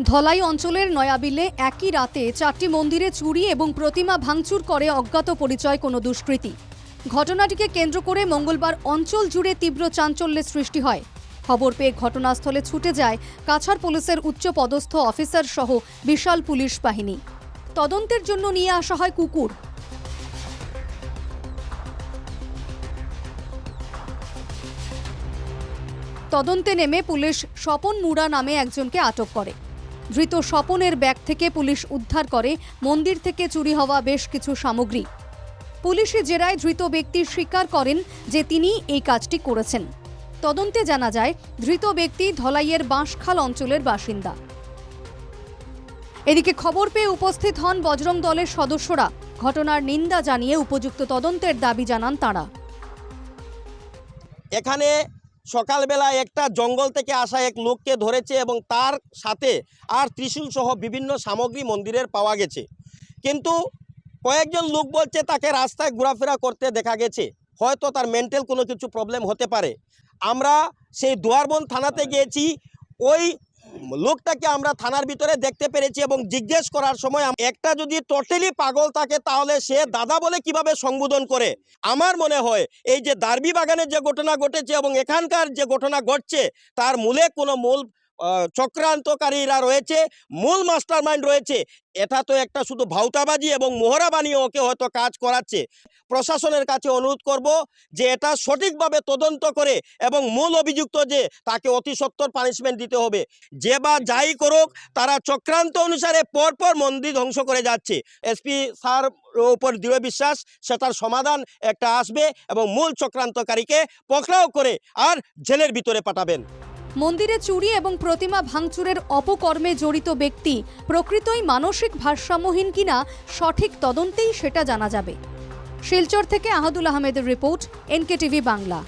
ধলাই অঞ্চলের নয়াবিলে একই রাতে 4টি মন্দিরে চুরি এবং প্রতিমা ভাঙচুর করে অজ্ঞাত পরিচয় কোনো দুষ্কৃতী। ঘটনাটিকে কেন্দ্র করে মঙ্গলবার অঞ্চল জুড়ে তীব্র চাঞ্চল্যের সৃষ্টি হয়। খবর পেয়ে ঘটনাস্থলে ছুটে যায় কাছাড় পুলিশের উচ্চ পদস্থ অফিসার সহ বিশাল পুলিশ বাহিনী। তদন্তের জন্য নিয়ে আসা হয় কুকুর। তদন্তে নেমে পুলিশ স্বপন মুড়া নামে একজনকে আটক করে। ধৃত স্বপনের ব্যাগ থেকে পুলিশ উদ্ধার করে মন্দির থেকে চুরি হওয়া বেশ কিছু সামগ্রী। পুলিশি জেরায় ধৃত ব্যক্তি স্বীকার করেন যে তিনি এই কাজটি করেছেন। তদন্তে জানা যায় ধৃত ব্যক্তি ধলাইয়ের বাঁশখাল অঞ্চলের বাসিন্দা। এদিকে খবর পেয়ে উপস্থিত হন বজরং দলের সদস্যরা। ঘটনার নিন্দা জানিয়ে উপযুক্ত তদন্তের দাবি জানান তাঁরা। এখানে সকালবেলা একটা জঙ্গল থেকে আসা এক লোককে ধরেছে এবং তার সাথে আর ত্রিশূল সহ বিভিন্ন সামগ্রী মন্দিরের পাওয়া গেছে, কিন্তু কয়েকজন লোক বলছে তাকে রাস্তায় ঘোরাফেরা করতে দেখা গেছে, হয়তো তার মেন্টাল কোনো কিছু প্রবলেম হতে পারে। আমরা সেই দুয়ারবন থানাতে গিয়েছি, ওই লোকটাকে আমরা থানার ভিতরে দেখতে পেরেছি এবং জিজ্ঞেস করার সময় একটা যদি টোটালি পাগল থাকে তাহলে সে দাদা বলে কিভাবে সম্বোধন করে। আমার মনে হয় এই যে দার্বি বাগানের যে ঘটনা ঘটেছে এবং এখানকার যে ঘটনা ঘটছে তার মূলে কোনো মূল চক্রান্তকারীরা রয়েছে, মূল মাস্টারমাইন্ড রয়েছে। এটা তো একটা শুধু ভাউতাবাজি এবং মোহরা বানিয়ে ওকে হয়তো কাজ করাচ্ছে। প্রশাসনের কাছে অনুরোধ করব যে এটা সঠিকভাবে তদন্ত করে এবং মূল অভিযুক্ত যে তাকে অতি সত্বর পানিশমেন্ট দিতে হবে। যে বা যাই করুক তারা চক্রান্ত অনুসারে পরপর মন্দির ধ্বংস করে যাচ্ছে। এসপি স্যার উপর দৃঢ় বিশ্বাস সেটার সমাধান একটা আসবে এবং মূল চক্রান্তকারীকে পকড়াও করে আর জেলের ভিতরে পাঠাবেন। মন্দিরে চুরি এবং প্রতিমা ভাঙচুরের অপকর্মে জড়িত ব্যক্তি প্রকৃতই মানসিক ভারসাম্যহীন কিনা সঠিক তদন্তেই সেটা জানা যাবে। শিলচর থেকে আহাদুল আহমেদের রিপোর্ট, NKTV বাংলা।